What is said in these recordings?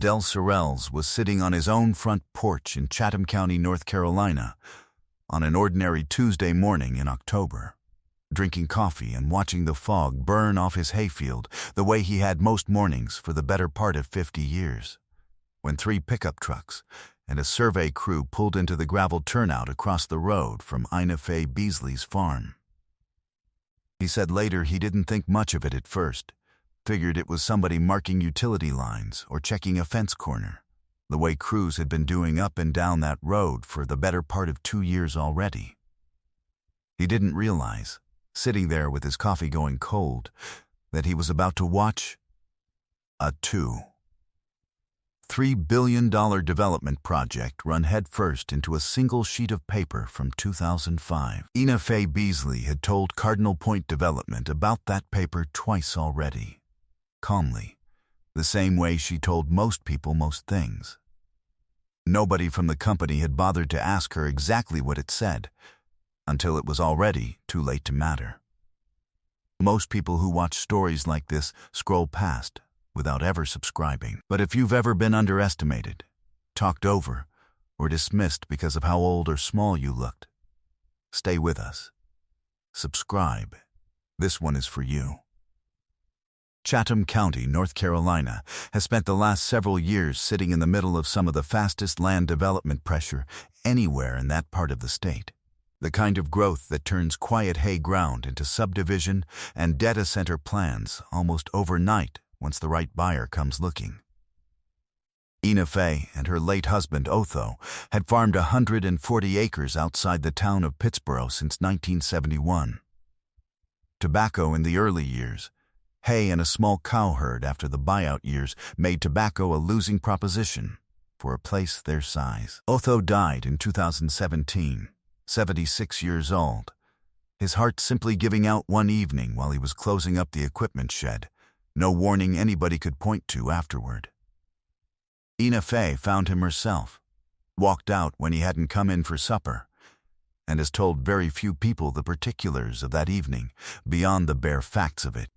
Del Sorrells was sitting on his own front porch in Chatham County, North Carolina, on an ordinary Tuesday morning in October, drinking coffee and watching the fog burn off his hayfield the way he had most mornings for the better part of 50 years, when 3 pickup trucks and a survey crew pulled into the gravel turnout across the road from Ina Fay Beasley's farm. He said later he didn't think much of it at first, figured it was somebody marking utility lines or checking a fence corner, the way crews had been doing up and down that road for the better part of 2 years already. He didn't realize, sitting there with his coffee going cold, that he was about to watch a $3 billion development project run headfirst into a single sheet of paper from 2005. Ina Fay Beasley had told Cardinal Point Development about that paper twice already, calmly, the same way she told most people most things. Nobody from the company had bothered to ask her exactly what it said, until it was already too late to matter. Most people who watch stories like this scroll past without ever subscribing. But if you've ever been underestimated, talked over, or dismissed because of how old or small you looked, stay with us. Subscribe. This one is for you. Chatham County, North Carolina, has spent the last several years sitting in the middle of some of the fastest land development pressure anywhere in that part of the state. The kind of growth that turns quiet hay ground into subdivision and data center plans almost overnight once the right buyer comes looking. Ina Fay and her late husband, Otho, had farmed 140 acres outside the town of Pittsboro since 1971. Tobacco in the early years, hay and a small cow herd after the buyout years made tobacco a losing proposition for a place their size. Otho died in 2017, 76 years old, his heart simply giving out one evening while he was closing up the equipment shed, no warning anybody could point to afterward. Ina Fay found him herself, walked out when he hadn't come in for supper, and has told very few people the particulars of that evening beyond the bare facts of it.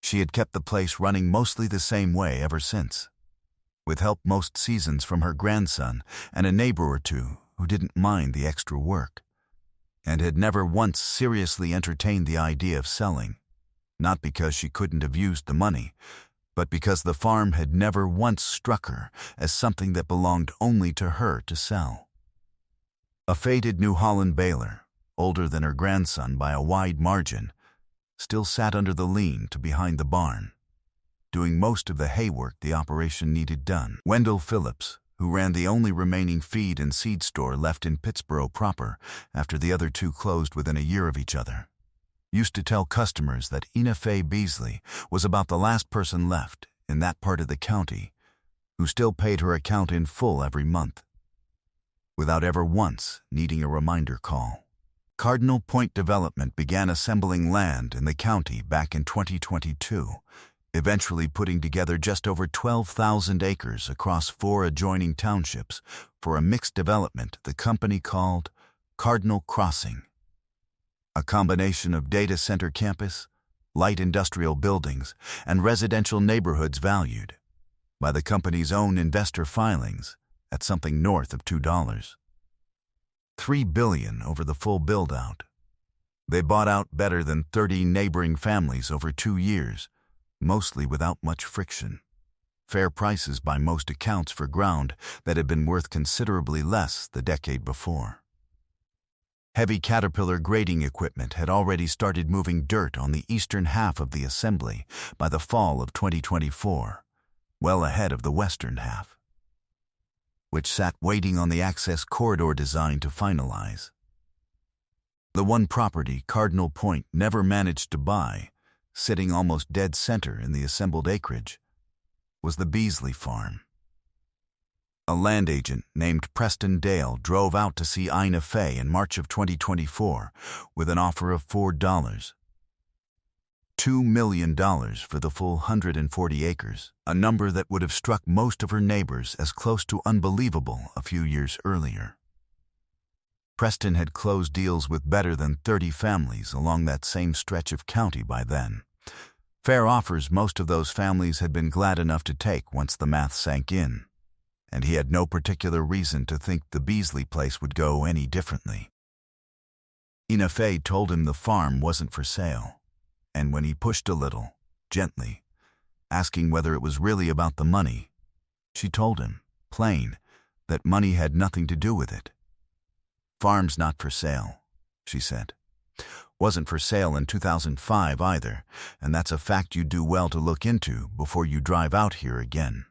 She had kept the place running mostly the same way ever since, with help most seasons from her grandson and a neighbor or two who didn't mind the extra work, and had never once seriously entertained the idea of selling, not because she couldn't have used the money, but because the farm had never once struck her as something that belonged only to her to sell. A faded New Holland baler, older than her grandson by a wide margin, still sat under the lean to behind the barn, doing most of the hay work the operation needed done. Wendell Phillips, who ran the only remaining feed and seed store left in Pittsboro proper after the other 2 closed within a year of each other, used to tell customers that Ina Fay Beasley was about the last person left in that part of the county who still paid her account in full every month, without ever once needing a reminder call. Cardinal Point Development began assembling land in the county back in 2022, eventually putting together just over 12,000 acres across 4 adjoining townships for a mixed development the company called Cardinal Crossing, a combination of data center campus, light industrial buildings, and residential neighborhoods valued, by the company's own investor filings, at something north of $2. $3 billion over the full build-out. They bought out better than 30 neighboring families over 2 years, mostly without much friction. Fair prices by most accounts for ground that had been worth considerably less the decade before. Heavy Caterpillar grading equipment had already started moving dirt on the eastern half of the assembly by the fall of 2024, well ahead of the western half, which sat waiting on the access corridor design to finalize. The one property Cardinal Point never managed to buy, sitting almost dead center in the assembled acreage, was the Beasley farm. A land agent named Preston Dale drove out to see Ina Fay in March of 2024 with an offer of $4. $2 million for the full 140 acres, a number that would have struck most of her neighbors as close to unbelievable a few years earlier. Preston had closed deals with better than 30 families along that same stretch of county by then, Fair offers most of those families had been glad enough to take once the math sank in, and he had no particular reason to think the Beasley place would go any differently. Ina Fey told him the farm wasn't for sale, and when he pushed a little, gently, asking whether it was really about the money, she told him, plain, that money had nothing to do with it. "Farm's not for sale," she said. "Wasn't for sale in 2005 either, and that's a fact you'd do well to look into before you drive out here again."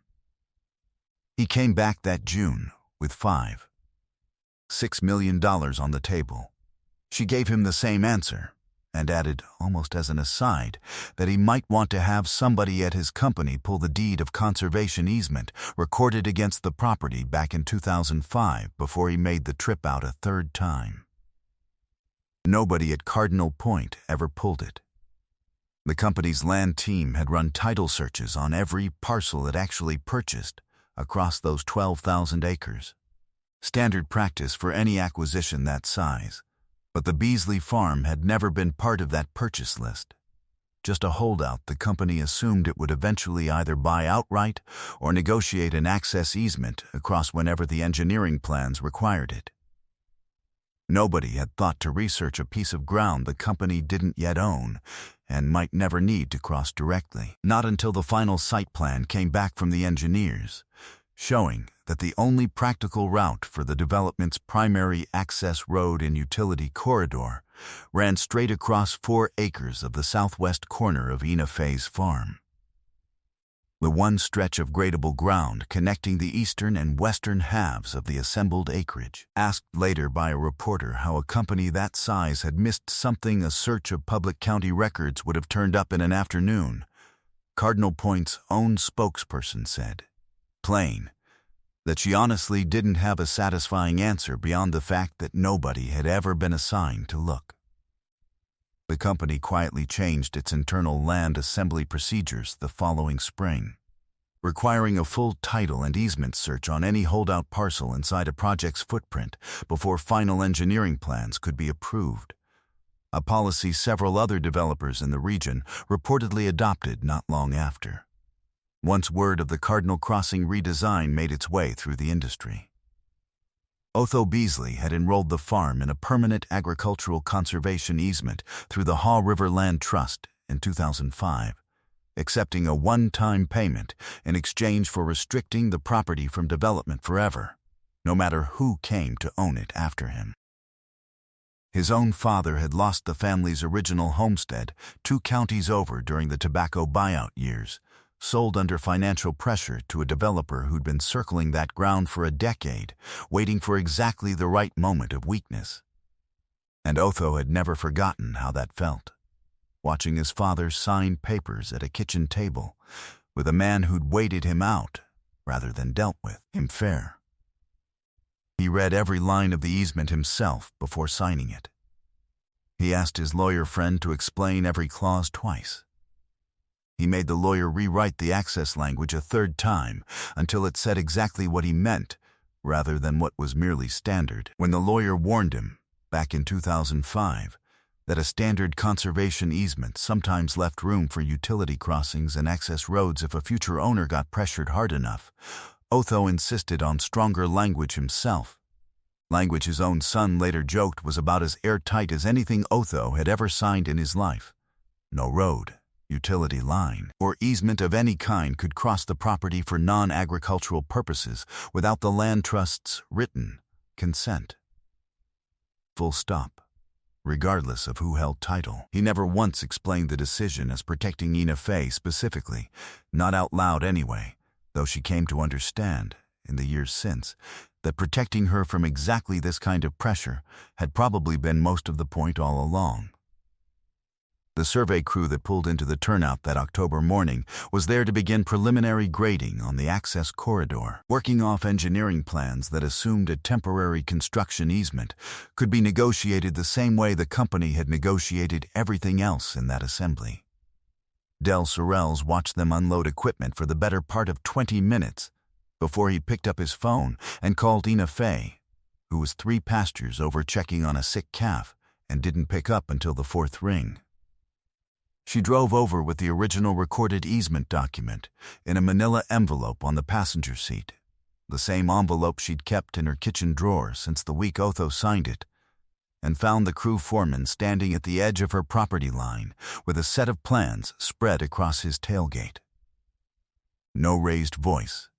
He came back that June with $5.6 million on the table. She gave him the same answer, and added, almost as an aside, that he might want to have somebody at his company pull the deed of conservation easement recorded against the property back in 2005 before he made the trip out a third time. Nobody at Cardinal Point ever pulled it. The company's land team had run title searches on every parcel it actually purchased across those 12,000 acres. Standard practice for any acquisition that size. But the Beasley farm had never been part of that purchase list. Just a holdout the company assumed it would eventually either buy outright or negotiate an access easement across whenever the engineering plans required it. Nobody had thought to research a piece of ground the company didn't yet own and might never need to cross directly. Not until the final site plan came back from the engineers, showing that the only practical route for the development's primary access road and utility corridor ran straight across 4 acres of the southwest corner of Ina Fey's farm. The one stretch of gradable ground connecting the eastern and western halves of the assembled acreage. Asked later by a reporter how a company that size had missed something a search of public county records would have turned up in an afternoon, Cardinal Point's own spokesperson said, plain, that she honestly didn't have a satisfying answer beyond the fact that nobody had ever been assigned to look. The company quietly changed its internal land assembly procedures the following spring, requiring a full title and easement search on any holdout parcel inside a project's footprint before final engineering plans could be approved, a policy several other developers in the region reportedly adopted not long after, once word of the Cardinal Crossing redesign made its way through the industry. Otho Beasley had enrolled the farm in a permanent agricultural conservation easement through the Haw River Land Trust in 2005, accepting a one-time payment in exchange for restricting the property from development forever, no matter who came to own it after him. His own father had lost the family's original homestead 2 counties over during the tobacco buyout years, sold under financial pressure to a developer who'd been circling that ground for a decade, waiting for exactly the right moment of weakness. And Otho had never forgotten how that felt, watching his father sign papers at a kitchen table with a man who'd waited him out rather than dealt with him fair. He read every line of the easement himself before signing it. He asked his lawyer friend to explain every clause twice. He made the lawyer rewrite the access language a third time until it said exactly what he meant, rather than what was merely standard. When the lawyer warned him, back in 2005, that a standard conservation easement sometimes left room for utility crossings and access roads if a future owner got pressured hard enough, Otho insisted on stronger language himself. Language his own son later joked was about as airtight as anything Otho had ever signed in his life. No road, utility line, or easement of any kind could cross the property for non-agricultural purposes without the land trust's written consent. Full stop, regardless of who held title. He never once explained the decision as protecting Ina Fey specifically, not out loud anyway, though she came to understand, in the years since, that protecting her from exactly this kind of pressure had probably been most of the point all along. The survey crew that pulled into the turnout that October morning was there to begin preliminary grading on the access corridor, working off engineering plans that assumed a temporary construction easement could be negotiated the same way the company had negotiated everything else in that assembly. Del Sorrells watched them unload equipment for the better part of 20 minutes before he picked up his phone and called Ina Fey, who was 3 pastures over checking on a sick calf and didn't pick up until the 4th ring. She drove over with the original recorded easement document in a manila envelope on the passenger seat, the same envelope she'd kept in her kitchen drawer since the week Otho signed it, and found the crew foreman standing at the edge of her property line with a set of plans spread across his tailgate. No raised voice,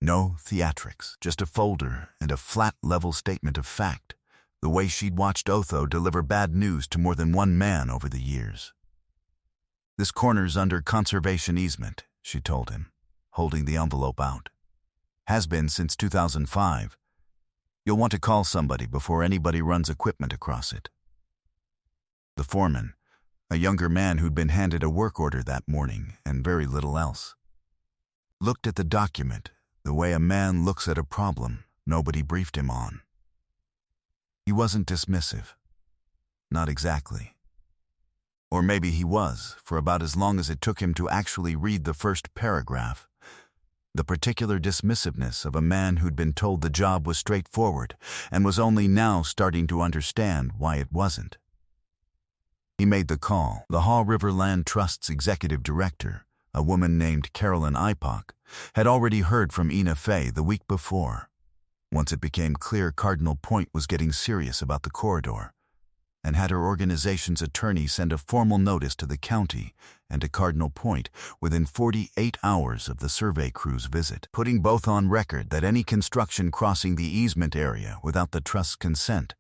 no theatrics, just a folder and a flat-level statement of fact, the way she'd watched Otho deliver bad news to more than one man over the years. "This corner's under conservation easement," she told him, holding the envelope out. "Has been since 2005. You'll want to call somebody before anybody runs equipment across it." The foreman, a younger man who'd been handed a work order that morning and very little else, looked at the document the way a man looks at a problem nobody briefed him on. He wasn't dismissive. Not exactly. Or maybe he was, for about as long as it took him to actually read the first paragraph. The particular dismissiveness of a man who'd been told the job was straightforward and was only now starting to understand why it wasn't. He made the call. The Haw River Land Trust's executive director, a woman named Carolyn Ipock, had already heard from Ina Fey the week before, once it became clear Cardinal Point was getting serious about the corridor, and had her organization's attorney send a formal notice to the county and to Cardinal Point within 48 hours of the survey crew's visit, putting both on record that any construction crossing the easement area without the trust's consent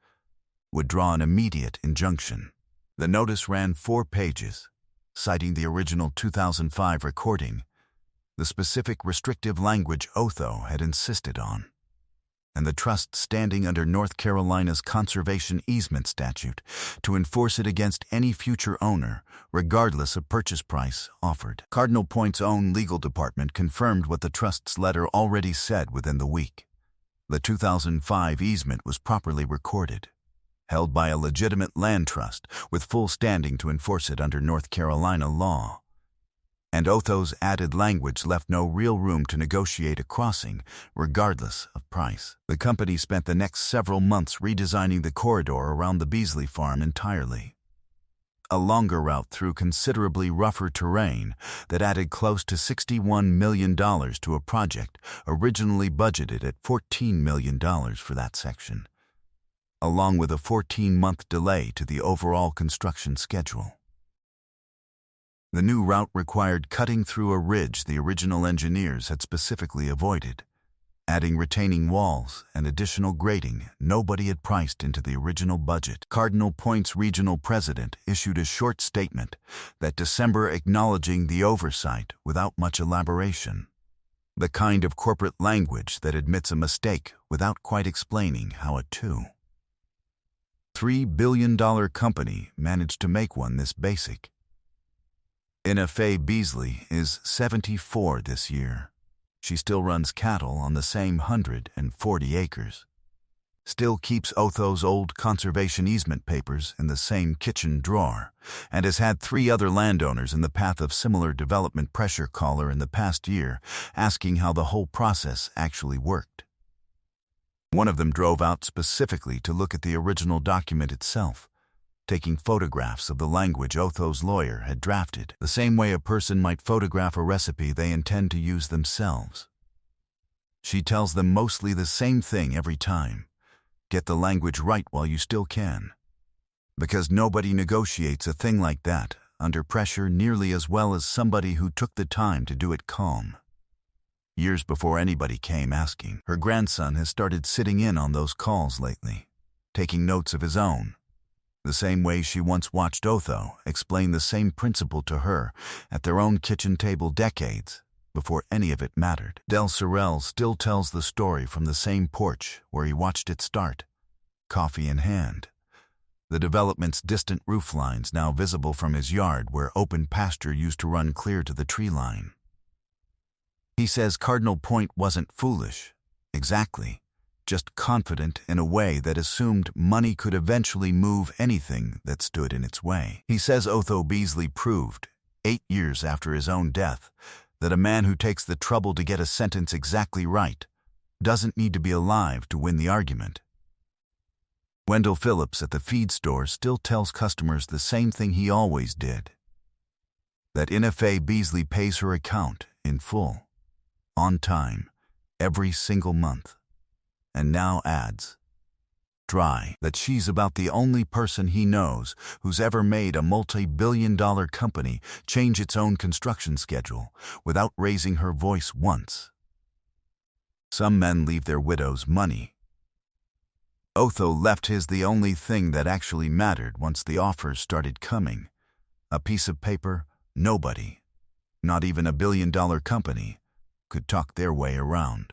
would draw an immediate injunction. The notice ran 4 pages, citing the original 2005 recording, the specific restrictive language Otho had insisted on, and the trust standing under North Carolina's conservation easement statute to enforce it against any future owner, regardless of purchase price offered. Cardinal Point's own legal department confirmed what the trust's letter already said within the week. The 2005 easement was properly recorded, held by a legitimate land trust with full standing to enforce it under North Carolina law. And Otho's added language left no real room to negotiate a crossing, regardless of price. The company spent the next several months redesigning the corridor around the Beasley farm entirely. A longer route through considerably rougher terrain that added close to $61 million to a project originally budgeted at $14 million for that section, along with a 14-month delay to the overall construction schedule. The new route required cutting through a ridge the original engineers had specifically avoided, adding retaining walls and additional grading nobody had priced into the original budget. Cardinal Point's regional president issued a short statement that December acknowledging the oversight without much elaboration, the kind of corporate language that admits a mistake without quite explaining how a $2.3 billion company managed to make one this basic. Ina Fey Beasley is 74 this year. She still runs cattle on the same 140 acres, still keeps Otho's old conservation easement papers in the same kitchen drawer, and has had 3 other landowners in the path of similar development pressure call her in the past year, asking how the whole process actually worked. One of them drove out specifically to look at the original document itself, taking photographs of the language Otho's lawyer had drafted, the same way a person might photograph a recipe they intend to use themselves. She tells them mostly the same thing every time: get the language right while you still can. Because nobody negotiates a thing like that under pressure nearly as well as somebody who took the time to do it calm. Years before anybody came asking, her grandson has started sitting in on those calls lately, taking notes of his own, the same way she once watched Otho explain the same principle to her at their own kitchen table decades before any of it mattered. Del Sorrell still tells the story from the same porch where he watched it start, coffee in hand, the development's distant roof lines now visible from his yard where open pasture used to run clear to the tree line. He says Cardinal Point wasn't foolish, exactly, just confident in a way that assumed money could eventually move anything that stood in its way. He says Otho Beasley proved, 8 years after his own death, that a man who takes the trouble to get a sentence exactly right doesn't need to be alive to win the argument. Wendell Phillips at the feed store still tells customers the same thing he always did: That Ina Fey Beasley pays her account in full, on time, every single month. And now adds, dry, that she's about the only person he knows who's ever made a multi-billion-dollar company change its own construction schedule without raising her voice once. Some men leave their widows money. Otho left his the only thing that actually mattered once the offers started coming. A piece of paper nobody, not even a billion-dollar company, could talk their way around.